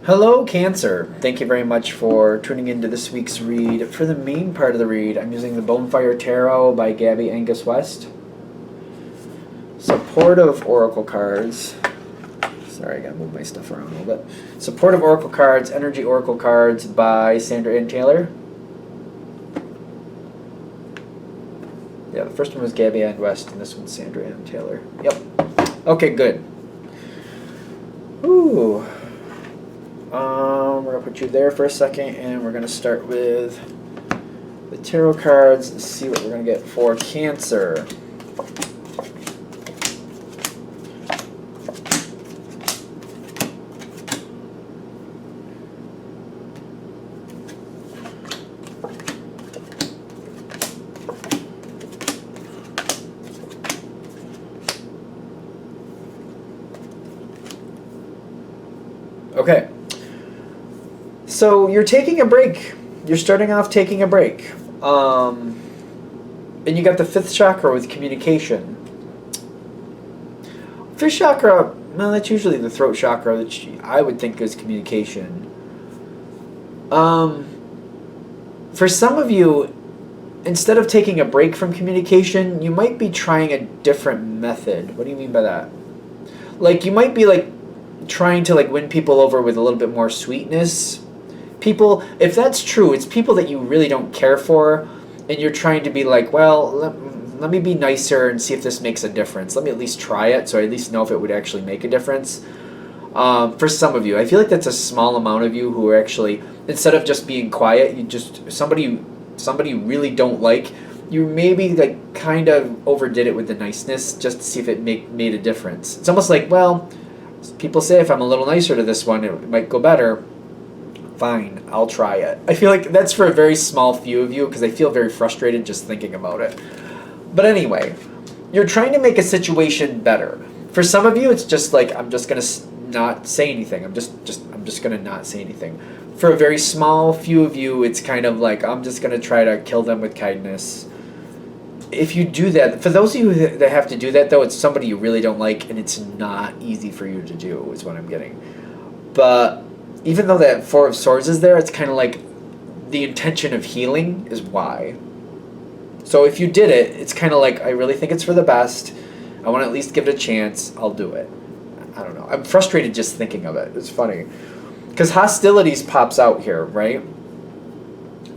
Hello, Cancer. Thank you very much for tuning into this week's read. For the main part of the read, I'm using the Bonefire Tarot by Gabby Angus West. Supportive Oracle cards. Sorry, I gotta move my stuff around a little bit. Supportive Oracle cards, Energy Oracle cards by Sandra Ann Taylor. Yeah, the first one was Gabby Ann West, and this one's Sandra Ann Taylor. Yep. Okay, good. Ooh. We're going to put you there for a second, and we're going to start with the tarot cards and see what we're going to get for Cancer. Okay. So you're taking a break. You're starting off taking a break. And you got the fifth chakra with communication. Fifth chakra, well, that's usually the throat chakra, which I would think is communication. For some of you, instead of taking a break from communication, you might be trying a different method. What do you mean by that? Like, you might be, like, trying to, like, win people over with a little bit more sweetness. People, if that's true, it's people that you really don't care for, and you're trying to be like, well, let me be nicer and see if this makes a difference. Let me at least try it, so I at least know if it would actually make a difference. For some of you, I feel like that's a small amount of you who are actually, instead of just being quiet, you just somebody you really don't like, you maybe like kind of overdid it with the niceness just to see if it made a difference. It's almost like, well, people say if I'm a little nicer to this one, it might go better. Fine, I'll try it. I feel like that's for a very small few of you because I feel very frustrated just thinking about it. But anyway, you're trying to make a situation better. For some of you, it's just like, I'm just gonna not say anything. I'm just gonna not say anything. For a very small few of you, it's kind of like, I'm just gonna try to kill them with kindness. If you do that, for those of you that have to do that though, it's somebody you really don't like, and it's not easy for you to do, is what I'm getting. But even though that Four of Swords is there, it's kind of like the intention of healing is why. So if you did it, it's kind of like, I really think it's for the best. I want to at least give it a chance. I'll do it. I don't know. I'm frustrated just thinking of it. It's funny. Because hostilities pops out here, right?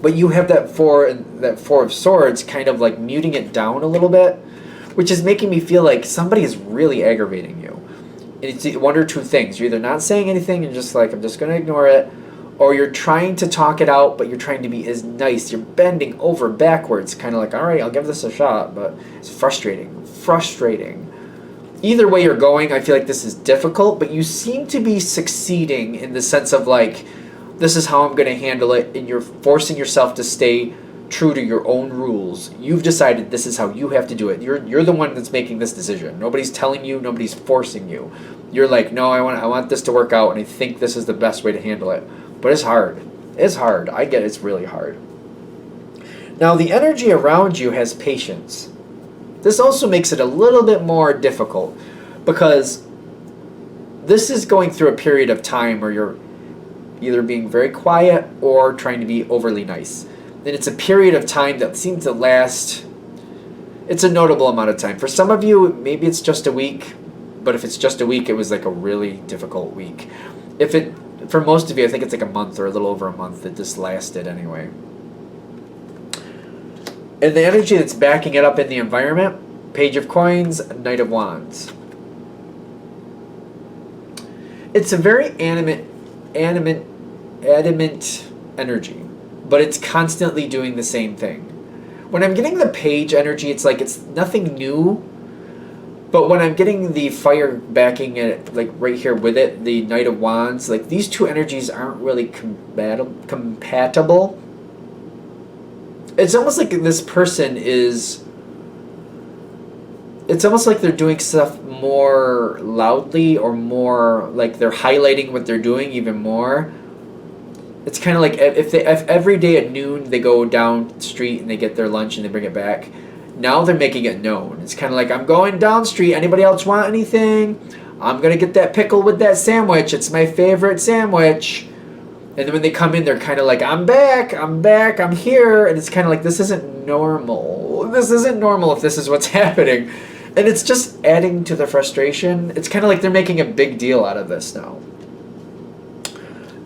But you have that Four of Swords kind of like muting it down a little bit, which is making me feel like somebody is really aggravating you. It's one or two things. You're either not saying anything and just like, I'm just going to ignore it, or you're trying to talk it out, but you're trying to be as nice. You're bending over backwards, kind of like, all right, I'll give this a shot, but it's frustrating. Frustrating. Either way you're going, I feel like this is difficult, but you seem to be succeeding in the sense of like, this is how I'm going to handle it, and you're forcing yourself to stay true to your own rules. You've decided this is how you have to do it. You're the one that's making this decision. Nobody's telling you, nobody's forcing you. You're like, no, I want this to work out, and I think this is the best way to handle it. But it's hard. It's hard. I get it's really hard. Now, the energy around you has patience. This also makes it a little bit more difficult because this is going through a period of time where you're either being very quiet or trying to be overly nice. And it's a period of time that seems to last, it's a notable amount of time. For some of you, maybe it's just a week, but if it's just a week, it was like a really difficult week. For most of you, I think it's like a month or a little over a month that this lasted anyway. And the energy that's backing it up in the environment, Page of Coins, Knight of Wands. It's a very adamant energy, but it's constantly doing the same thing. When I'm getting the Page energy, it's like it's nothing new, but when I'm getting the fire backing it, like right here with it, the Knight of Wands, like these two energies aren't really compatible. It's almost like this person is, it's almost like they're doing stuff more loudly, or more like they're highlighting what they're doing even more. It's kind of like if every day at noon they go down the street and they get their lunch and they bring it back. Now they're making it known. It's kind of like, I'm going down street. Anybody else want anything? I'm going to get that pickle with that sandwich. It's my favorite sandwich. And then when they come in, they're kind of like, I'm back, I'm here. And it's kind of like, this isn't normal. This isn't normal if this is what's happening. And it's just adding to the frustration. It's kind of like they're making a big deal out of this now.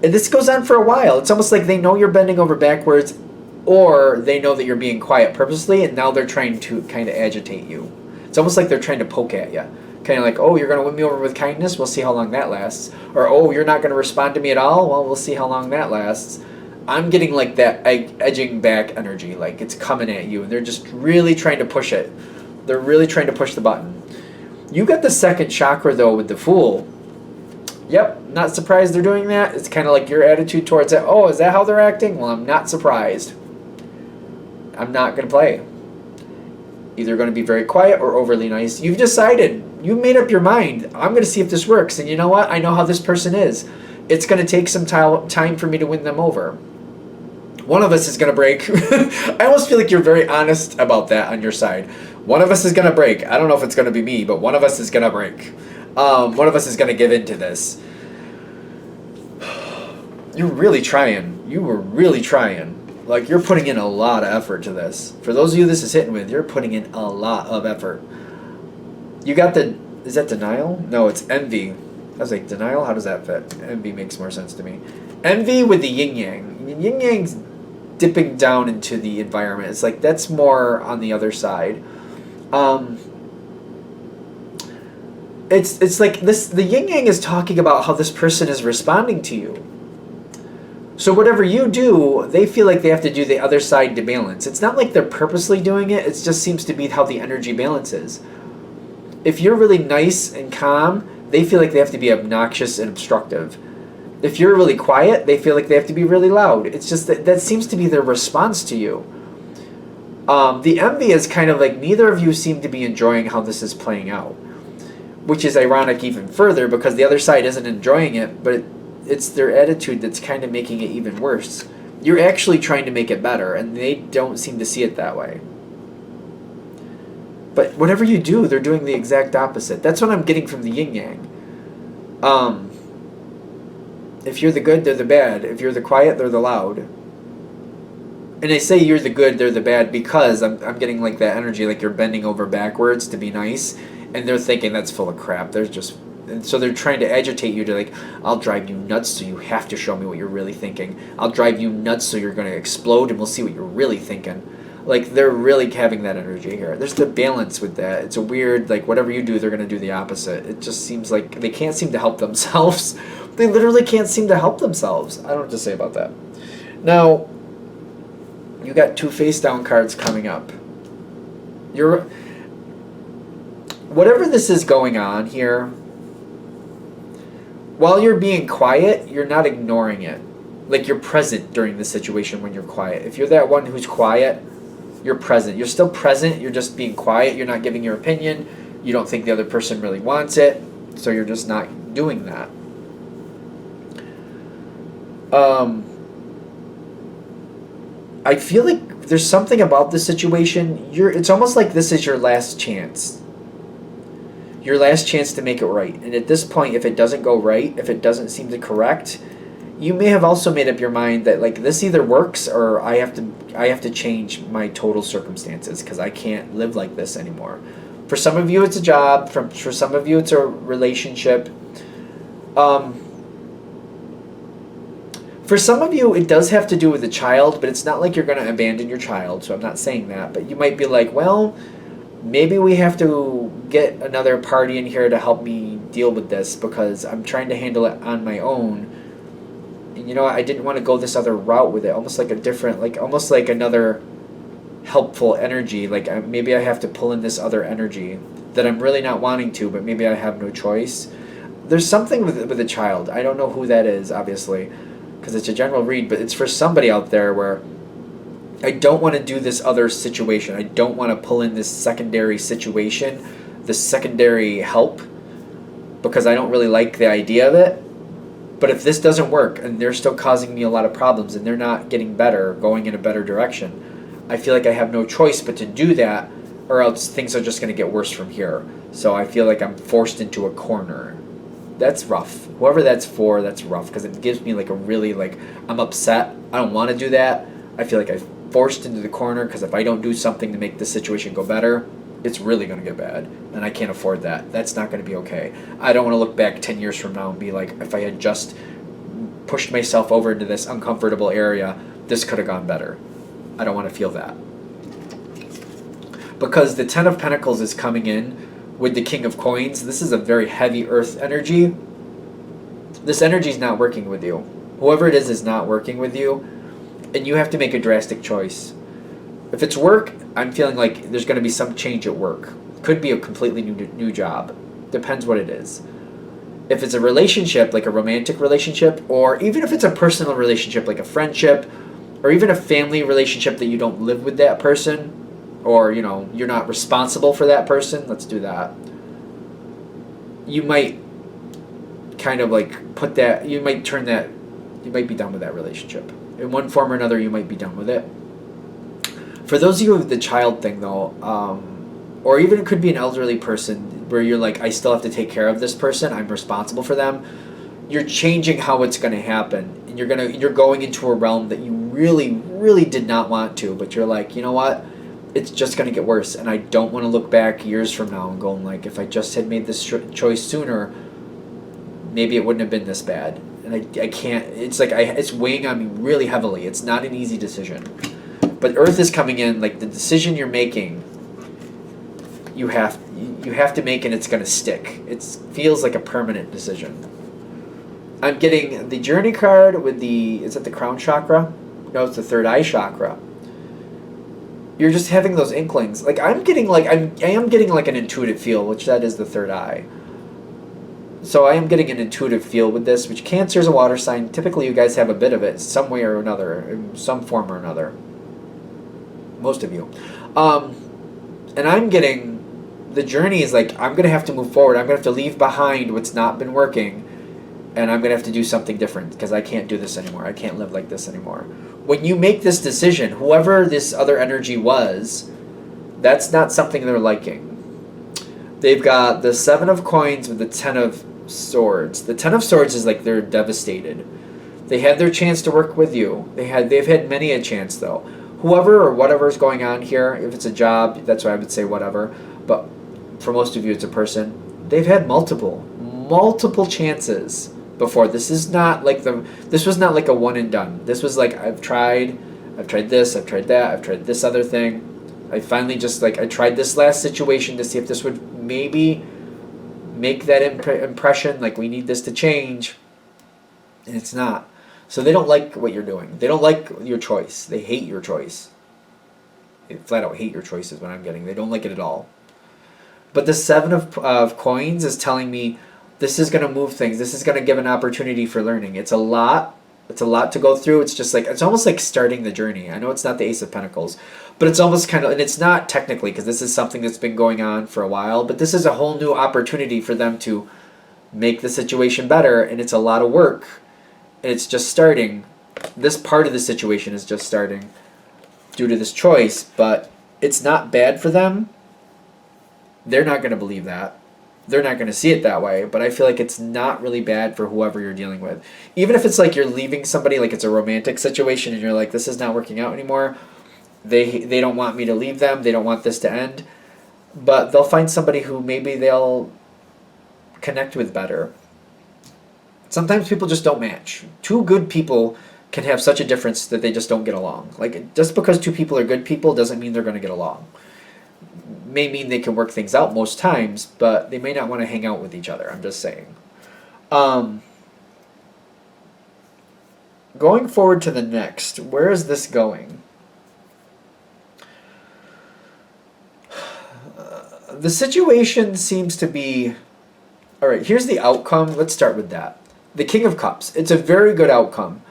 And this goes on for a while. It's almost like they know you're bending over backwards, or they know that you're being quiet purposely, and now they're trying to kind of agitate you. It's almost like they're trying to poke at you. Kind of like, oh, you're going to win me over with kindness? We'll see how long that lasts. Or, oh, you're not going to respond to me at all? Well, we'll see how long that lasts. I'm getting like that edging back energy, like it's coming at you, and they're just really trying to push it. They're really trying to push the button. You got the second chakra, though, with the Fool. Yep, not surprised they're doing that. It's kind of like your attitude towards it. Oh, is that how they're acting? Well, I'm not surprised. I'm not going to play. Either going to be very quiet or overly nice. You've decided. You made up your mind. I'm going to see if this works. And you know what? I know how this person is. It's going to take some time for me to win them over. One of us is going to break. I almost feel like you're very honest about that on your side. One of us is going to break. I don't know if it's going to be me, but one of us is going to break. One of us is going to give in to this. You're really trying. You were really trying. Like, you're putting in a lot of effort to this. For those of you this is hitting with, you're putting in a lot of effort. You got the... Is that denial? No, it's envy. I was like, denial? How does that fit? Envy makes more sense to me. Envy with the yin-yang. Yin-yang's dipping down into the environment. It's like, that's more on the other side. It's like this. The yin-yang is talking about how this person is responding to you. So whatever you do, they feel like they have to do the other side to balance. It's not like they're purposely doing it. It just seems to be how the energy balances. If you're really nice and calm, they feel like they have to be obnoxious and obstructive. If you're really quiet, they feel like they have to be really loud. It's just that seems to be their response to you. The envy is kind of like neither of you seem to be enjoying how this is playing out. Which is ironic even further because the other side isn't enjoying it, but it's their attitude that's kind of making it even worse. You're actually trying to make it better, and they don't seem to see it that way. But whatever you do, they're doing the exact opposite. That's what I'm getting from the yin-yang. If you're the good, they're the bad. If you're the quiet, they're the loud. And I say you're the good, they're the bad because I'm getting like that energy, like you're bending over backwards to be nice, and they're thinking that's full of crap. And so they're trying to agitate you to like, I'll drive you nuts so you have to show me what you're really thinking. I'll drive you nuts so you're going to explode and we'll see what you're really thinking. Like, they're really having that energy here. There's the balance with that. It's a weird, like, whatever you do, they're going to do the opposite. It just seems like they can't seem to help themselves. They literally can't seem to help themselves. I don't know what to say about that. Now, you got 2 face-down cards coming up. Whatever this is going on here, while you're being quiet, you're not ignoring it. Like, you're present during the situation when you're quiet. If you're that one who's quiet, you're present. You're still present, you're just being quiet. You're not giving your opinion. You don't think the other person really wants it, so you're just not doing that. I feel like there's something about this situation. It's almost like this is your last chance. Your last chance to make it right. And at this point, if it doesn't go right, if it doesn't seem to correct, you may have also made up your mind that like this either works or I have to change my total circumstances because I can't live like this anymore. For some of you, it's a job. For some of you, it's a relationship. For some of you, it does have to do with a child, but it's not like you're going to abandon your child, so I'm not saying that. But you might be like, well, maybe we have to get another party in here to help me deal with this because I'm trying to handle it on my own. And you know what? I didn't want to go this other route with it, almost like almost like another helpful energy. Like maybe I have to pull in this other energy that I'm really not wanting to, but maybe I have no choice. There's something with a child. I don't know who that is, obviously, because it's a general read, but it's for somebody out there where I don't want to do this other situation. I don't want to pull in this secondary situation, this secondary help, because I don't really like the idea of it. But if this doesn't work and they're still causing me a lot of problems and they're not getting better, going in a better direction, I feel like I have no choice but to do that or else things are just going to get worse from here. So I feel like I'm forced into a corner. that's rough. Whoever that's for, that's rough because it gives me like a really like I'm upset. I don't want to do that. I feel like I'm forced into the corner because if I don't do something to make the situation go better, it's really going to get bad, and I can't afford that. That's not going to be okay. I don't want to look back 10 years from now and be like, if I had just pushed myself over into this uncomfortable area, this could have gone better. I don't want to feel that. Because the Ten of Pentacles is coming in with the King of Coins. This is a very heavy earth energy. This energy is not working with you. Whoever it is not working with you, and you have to make a drastic choice. If it's work, I'm feeling like there's going to be some change at work. Could be a completely new job. Depends what it is. If it's a relationship, like a romantic relationship, or even if it's a personal relationship, like a friendship, or even a family relationship that you don't live with that person, or, you know, you're not responsible for that person, let's do that. You might kind of like put that, you might be done with that relationship. In one form or another, you might be done with it. For those of you with the child thing, though, or even it could be an elderly person where you're like, I still have to take care of this person, I'm responsible for them. You're changing how it's going to happen, and you're going into a realm that you really, really did not want to, but you're like, you know what? It's just going to get worse, and I don't want to look back years from now and go like, if I just had made this choice sooner, maybe it wouldn't have been this bad. And I can't. It's like it's weighing on me really heavily. It's not an easy decision. But Earth is coming in, like the decision you're making, you have to make, and it's going to stick. It feels like a permanent decision. I'm getting the Journey card with is it the Crown Chakra? No, it's the Third Eye Chakra. You're just having those inklings. Like I am getting like an intuitive feel, which that is the third eye. So I am getting an intuitive feel with this, which Cancer is a water sign. Typically you guys have a bit of it some way or another, in some form or another. Most of you. And I'm getting, the journey is like, I'm going to have to move forward. I'm going to have to leave behind what's not been working, and I'm going to have to do something different because I can't do this anymore. I can't live like this anymore. When you make this decision, whoever this other energy was, that's not something they're liking. They've got the Seven of Coins with the Ten of Swords. The Ten of Swords is like they're devastated. They had their chance to work with you. They've had many a chance though. Whoever or whatever is going on here, if it's a job, that's why I would say whatever. But for most of you, it's a person. They've had multiple chances before. This was not like a one and done. This was like I've tried this, I've tried that, I've tried this other thing. I finally just I tried this last situation to see if this would maybe make that impression, like we need this to change, and it's not. So they don't like what you're doing. They don't like your choice. They hate your choice. They flat out hate your choice is what I'm getting. They don't like it at all. But the Seven of Coins is telling me this is going to move things. This is going to give an opportunity for learning. It's a lot. It's a lot to go through. It's just it's almost like starting the journey. I know it's not the Ace of Pentacles, but it's almost kind of, and it's not technically because this is something that's been going on for a while, but this is a whole new opportunity for them to make the situation better, and it's a lot of work, and it's just starting. This part of the situation is just starting due to this choice, but it's not bad for them. They're not going to believe that. They're not going to see it that way, but I feel like it's not really bad for whoever you're dealing with. Even if it's like you're leaving somebody, like it's a romantic situation and you're like, this is not working out anymore. They don't want me to leave them. They don't want this to end. But they'll find somebody who maybe they'll connect with better. Sometimes people just don't match. Two good people can have such a difference that they just don't get along. Like just because two people are good people doesn't mean they're going to get along. May mean they can work things out most times, but they may not want to hang out with each other. I'm just saying. Going forward to the next, where is this going? The situation seems to be... All right, here's the outcome. Let's start with that. The King of Cups. It's a very good outcome.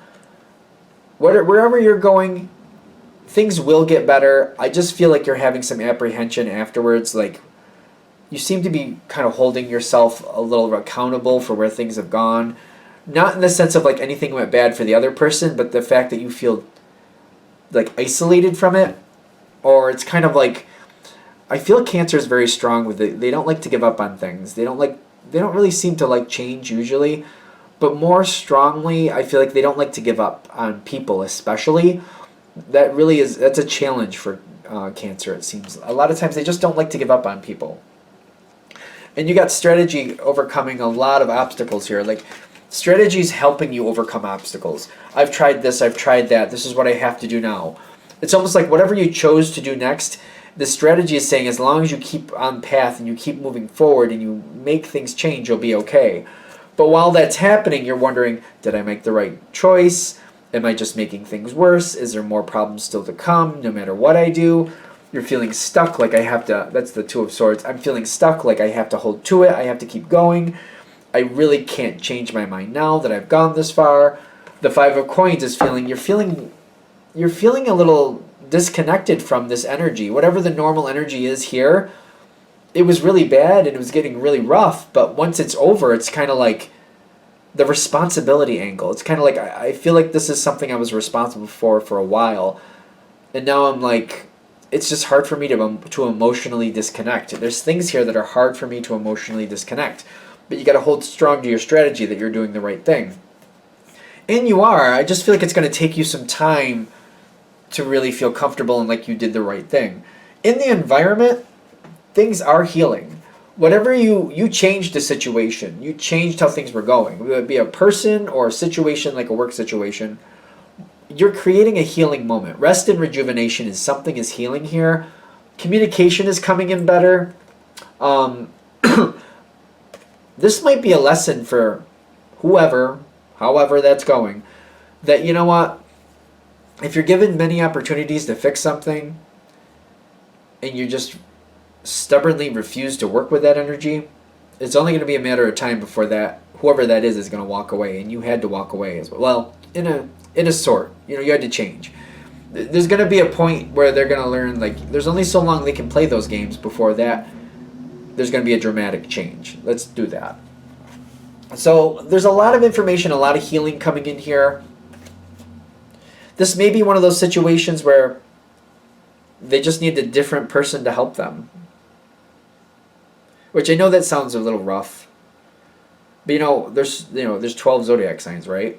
Wherever you're going, things will get better. I just feel like you're having some apprehension afterwards. Like, you seem to be kind of holding yourself a little accountable for where things have gone. Not in the sense of like anything went bad for the other person, but the fact that you feel like isolated from it. Or it's kind of like, I feel Cancer is very strong with it. They don't like to give up on things. They don't like they don't really seem to like change usually, but more strongly, I feel like they don't like to give up on people, especially. That's a challenge for Cancer, it seems. A lot of times they just don't like to give up on people. And you got strategy overcoming a lot of obstacles here. Like, strategy's helping you overcome obstacles. I've tried this, I've tried that, this is what I have to do now. It's almost like whatever you chose to do next, the strategy is saying as long as you keep on path and you keep moving forward and you make things change, you'll be okay. But while that's happening, you're wondering, did I make the right choice? Am I just making things worse? Is there more problems still to come no matter what I do? You're feeling stuck, like I have to, that's the Two of Swords. I'm feeling stuck, like I have to hold to it, I have to keep going. I really can't change my mind now that I've gone this far. The Five of Coins is you're feeling a little disconnected from this energy. Whatever the normal energy is here, it was really bad and it was getting really rough, but once it's over, it's kind of like the responsibility angle. It's kind of like, I feel like this is something I was responsible for a while, and now I'm like, it's just hard for me to emotionally disconnect. There's things here that are hard for me to emotionally disconnect, but you got to hold strong to your strategy that you're doing the right thing. And you are. I just feel like it's going to take you some time to really feel comfortable and like you did the right thing. In the environment, things are healing. Whatever you changed the situation, you changed how things were going. Whether it be a person or a situation like a work situation, you're creating a healing moment. Rest and rejuvenation is something is healing here. Communication is coming in better. This might be a lesson for however that's going, that you know what, if you're given many opportunities to fix something and you just stubbornly refuse to work with that energy, it's only going to be a matter of time before that whoever that is going to walk away, and you had to walk away as well. Well, in a sort, you had to change. There's going to be a point where they're going to learn, like, there's only so long they can play those games before that there's going to be a dramatic change. Let's do that. So there's a lot of information, a lot of healing coming in here. This may be one of those situations where they just need a different person to help them. Which I know that sounds a little rough. But there's 12 zodiac signs, right?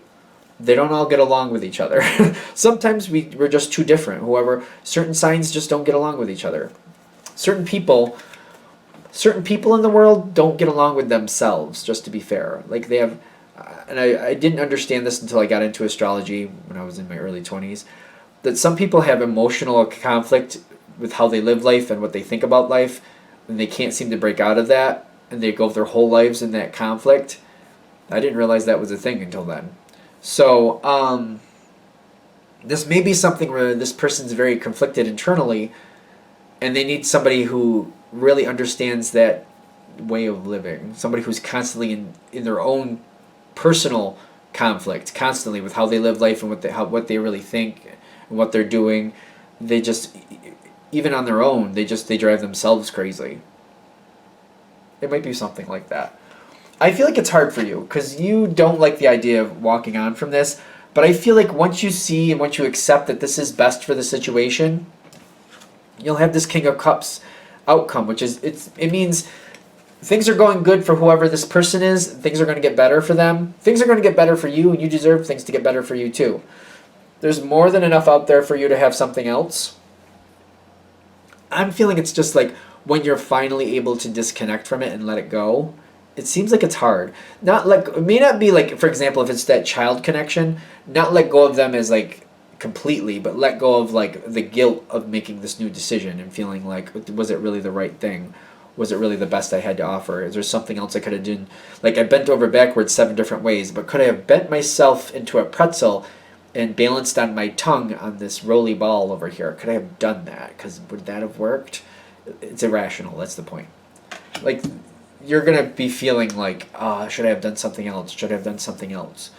They don't all get along with each other. Sometimes we're just too different. Certain signs just don't get along with each other. Certain people in the world don't get along with themselves, just to be fair. Like they have, and I didn't understand this until I got into astrology when I was in my early 20s, that some people have emotional conflict with how they live life and what they think about life, and they can't seem to break out of that, and they go their whole lives in that conflict. I didn't realize that was a thing until then. So, this may be something where this person's very conflicted internally, and they need somebody who really understands that way of living. Somebody who's constantly in their own personal conflict, constantly with how they live life and what they really think and what they're doing. They just, even on their own, they drive themselves crazy. It might be something like that. I feel like it's hard for you because you don't like the idea of walking on from this, but I feel like once you see and once you accept that this is best for the situation, you'll have this King of Cups outcome, which is, it means things are going good for whoever this person is. Things are going to get better for them. Things are going to get better for you, and you deserve things to get better for you too. There's more than enough out there for you to have something else. I'm feeling it's just like when you're finally able to disconnect from it and let it go, it seems like it's hard. It may not be like, for example, if it's that child connection, not let go of them as like completely, but let go of like the guilt of making this new decision and feeling like, was it really the right thing? Was it really the best I had to offer? Is there something else I could have done? Like I bent over backwards 7 different ways, but could I have bent myself into a pretzel and balanced on my tongue on this roly ball over here? Could I have done that? Because would that have worked? It's irrational. That's the point. Like, you're going to be feeling like, should I have done something else? Should I have done something else?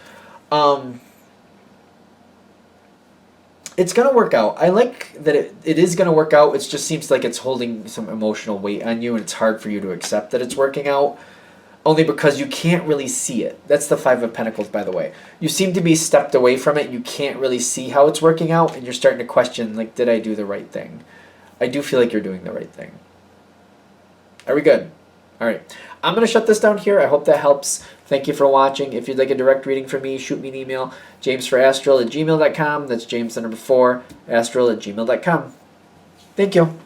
It's going to work out. I like that it is going to work out. It just seems like it's holding some emotional weight on you, and it's hard for you to accept that it's working out, only because you can't really see it. That's the Five of Pentacles, by the way. You seem to be stepped away from it. You can't really see how it's working out, and you're starting to question, like, did I do the right thing? I do feel like you're doing the right thing. Are we good? All right. I'm going to shut this down here. I hope that helps. Thank you for watching. If you'd like a direct reading from me, shoot me an email, jamesforastral@gmail.com. That's James the number 4, astral@gmail.com. Thank you.